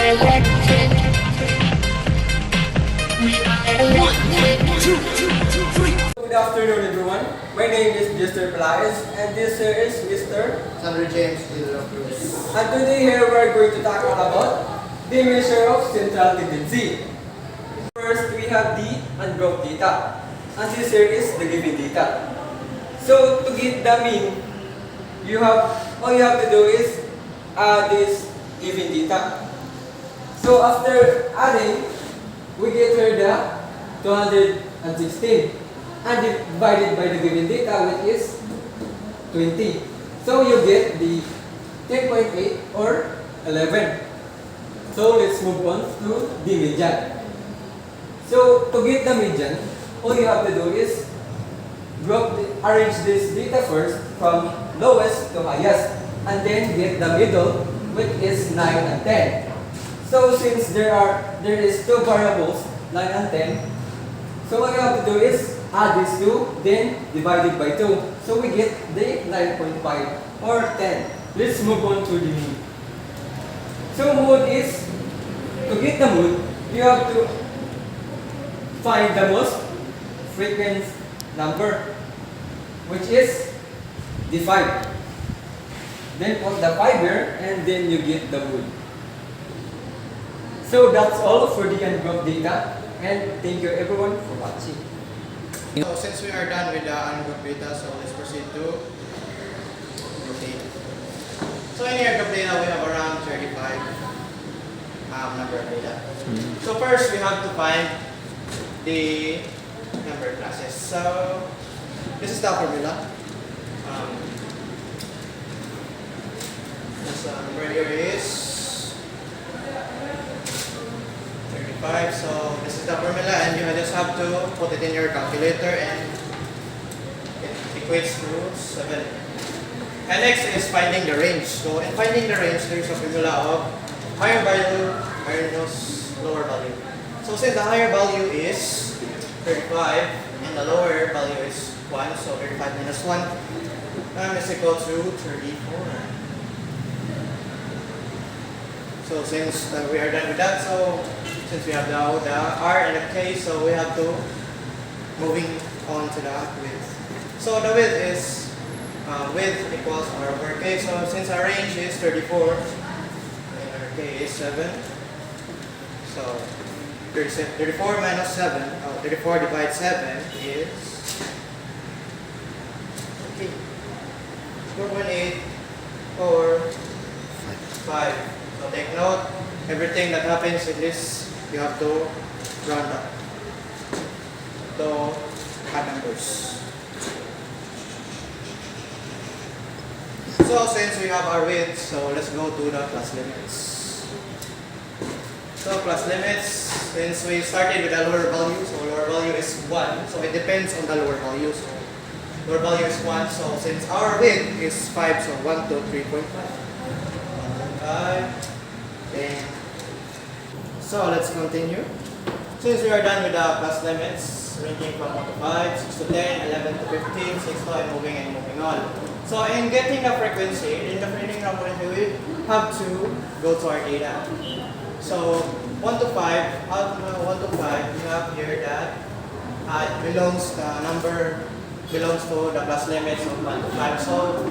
Good afternoon, everyone. My name is Mr. Pelaez, and this here is Mr. James, leader of Cruz. And today here we are going to talk about the measure of central tendency. First, we have the ungroup data, and this here is the given data. So to get the mean, all you have to do is add this given data. So after adding, we get here the 216 and divided by the given data, which is 20. So you get the 10.8 or 11. So let's move on to the median. So to get the median, all you have to do is arrange this data first from lowest to highest, and then get the middle, which is 9 and 10. So since there is two variables, 9 and 10, so what you have to do is add these two, then divide it by 2. So we get the 9.5 or 10. Let's move on to the mood. So mood is, to get the mood, you have to find the most frequent number, which is the 5. Then put the 5 here, and then you get the mood. So that's all for the ungroup data, and thank you everyone for watching. So since we are done with the ungroup data, so let's proceed to group data. So in our group data, we have around 35 number of data. So first, we have to find the number classes. So this is the formula. This number here is 35. So this is the formula, and you just have to put it in your calculator, and it equates to 7. And next is finding the range. So in finding the range, there is a formula of higher value minus lower value. So since the higher value is 35 and the lower value is 1, so 35 minus 1 is equal to 34. So since we are done with that, so since we have now the R and the K, so we have to moving on to the width. So the width is width equals R over K. So since our range is 34 and our K is 7, so 34 minus 7, 34 divided 7 is 4.8 or 5. So take note, everything that happens in this, you have to round up to odd numbers. So since we have our width, so let's go to the class limits. So class limits, since we started with a lower value, so lower value is 1, so it depends on the lower value. So lower value is 1, so since our width is 5, so 1 to 3.5. 1.5. Okay. So let's continue. Since we are done with the class limits, ranging from 1 to 5, 6 to 10, 11 to 15, 6 to and moving on. So in getting the frequency, in the training number, we have to go to our data. So 1 to 5, out of 1 to 5, we have here that number belongs to the class limits of 1 to 5. So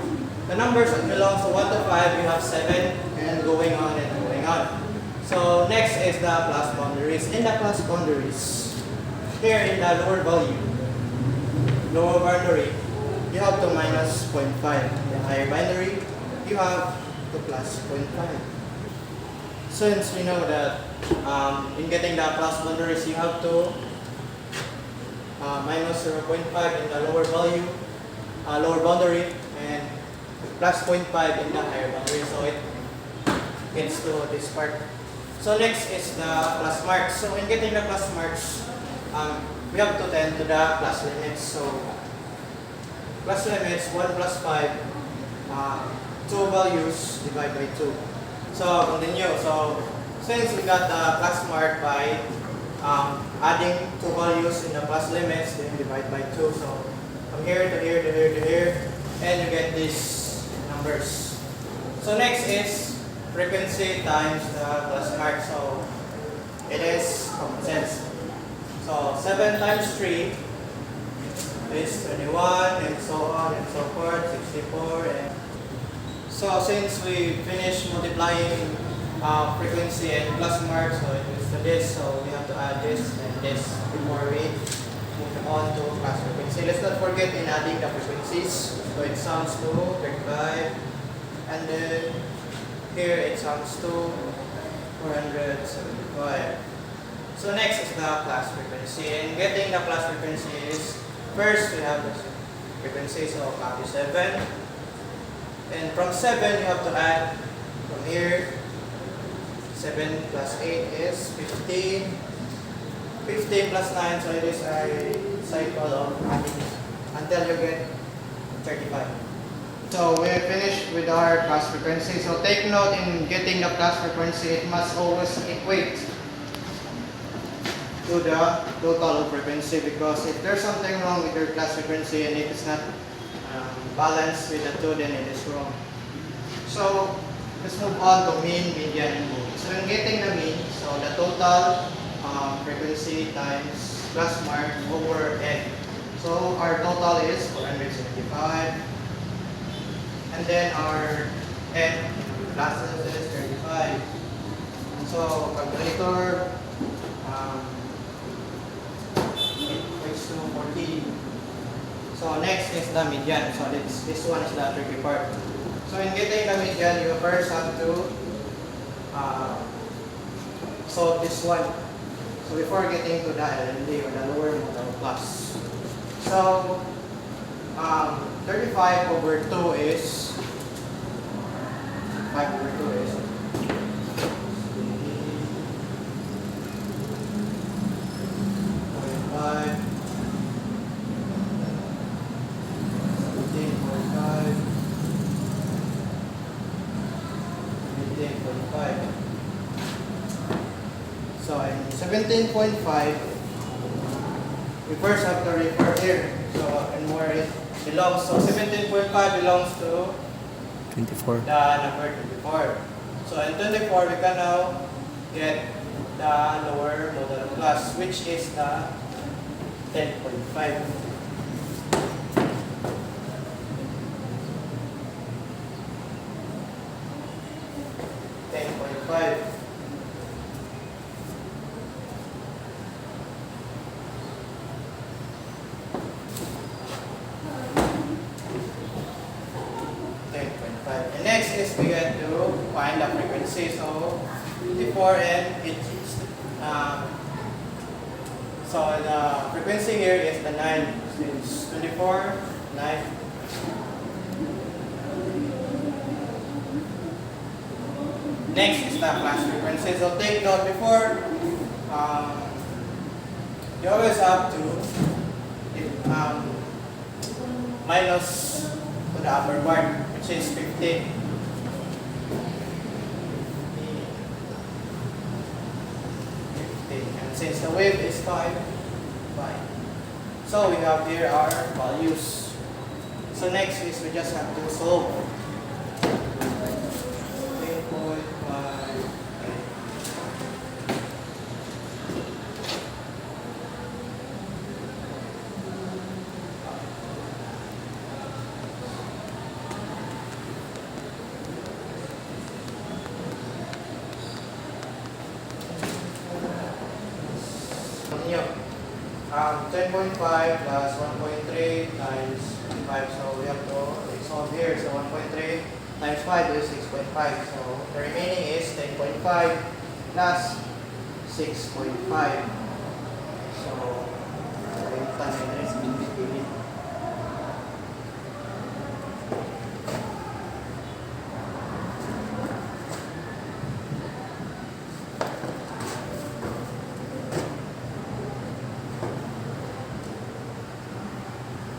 the numbers that belongs to 1 to 5, you have 7 and going on and going on. So next is the class boundaries. In the class boundaries, here in the lower boundary, you have to minus 0.5. The higher boundary, you have to plus 0.5. Since we know that in getting the class boundaries, you have to minus 0.5 in the lower boundary, and plus 0.5 in the higher boundary. So it gets to this part. So next is the plus marks. So in getting the plus marks, we have to tend to the plus limits. So plus limits 1 plus 5, 2 values divided by 2. So continue. So since we got the plus mark by adding 2 values in the plus limits, then divide by 2. So from here to here to here to here, and you get these numbers. So next is frequency times the plus mark. So it is common sense. So 7 times 3 is 21 and so on and so forth, 64. And so since we finished multiplying frequency and plus mark, so it is to this, so we have to add this and this before we move on to class frequency. Let's not forget in adding the frequencies. So it sums to 35 and then here it sums to 475. So next is the class frequency, and getting the class frequency is first we have the frequency, so copy 7, and from 7 you have to add from here 7 plus 8 is 15, 15 plus 9, so it is a cycle of adding until you get 35. So we finished with our class frequency. So take note, in getting the class frequency, it must always equate to the total of frequency, because if there's something wrong with your class frequency and it is not balanced with the two, then it is wrong. So let's move on to mean, median, and mode. So in getting the mean, so the total frequency times plus mark over n. So our total is 475. And then our n classes is 35. So calculator, it equates to 14. So next is the median. So this one is the tricky part. So in getting the median, you first have to solve this one. So before getting to the LND or the lower modal class. So 35 over 2 is 5 over 2 is 45, 17.5, 18.5. So in 17.5, we first have to refer here. So and where it belongs. So 17.5 belongs to 24. the number 24. So in 24, we can now get the lower modal class, which is the 10.5. And next is we get to find the frequency. So before n, so the frequency here is the 9. It's 24, 9. Next is the class frequency. So take note, before you always have to minus to the upper part, which is 15. And since the wave is 5. So we have here our values. So next is we just have to solve. 3.5. Continue. 10.5 plus 1.3 times 5. So we have to solve here. So 1.3 times 5 is 6.5. So the remaining is 10.5 plus 6.5. So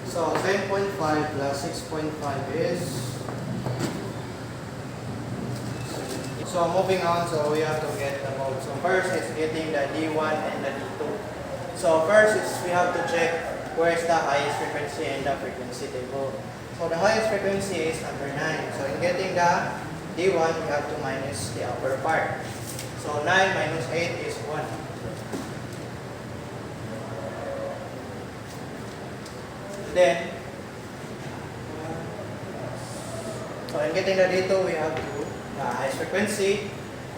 So 10.5 plus 6.5 is. So moving on, so we have to get the mode. So first is getting the D1 and the D2. So first is we have to check where is the highest frequency in the frequency table. So the highest frequency is number 9. So in getting the D1, we have to minus the upper part. So 9 minus 8 is 1. Then, so in getting the data, we have to the highest frequency,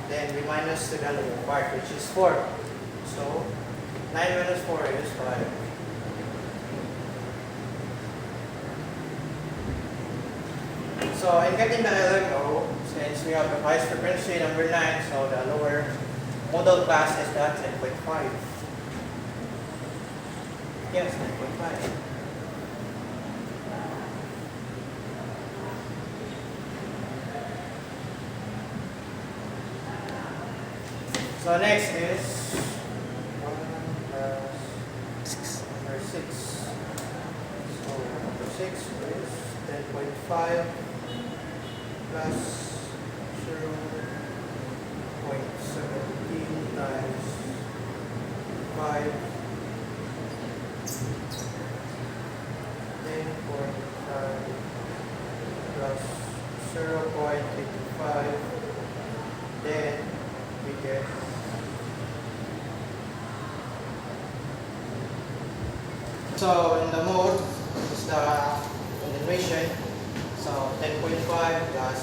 then we minus to the lower part, which is 4. So 9 minus 4 is 5. So in getting the LMO, since we have the highest frequency number 9, so the lower model class is that 10.5. Yes, 10.5. So next is 1 plus number 6. So number 6 is 10.5 plus 0.17 times 5. 10.5 plus 0.85. Then we get so in the mode is the continuation. So 10.5 plus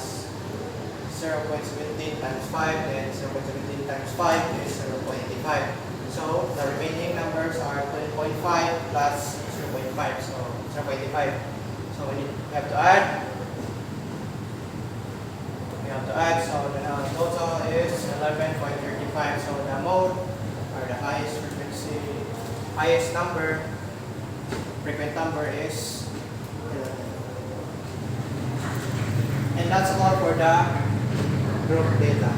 0.17 times 5 and 0.17 times 5 is 0.85. So the remaining numbers are 10.5 plus 0.5, so 0.85. So we have to add. So the total is 11.35. So the mode or the highest frequency, highest number, frequent number is 11. And that's all for the group data.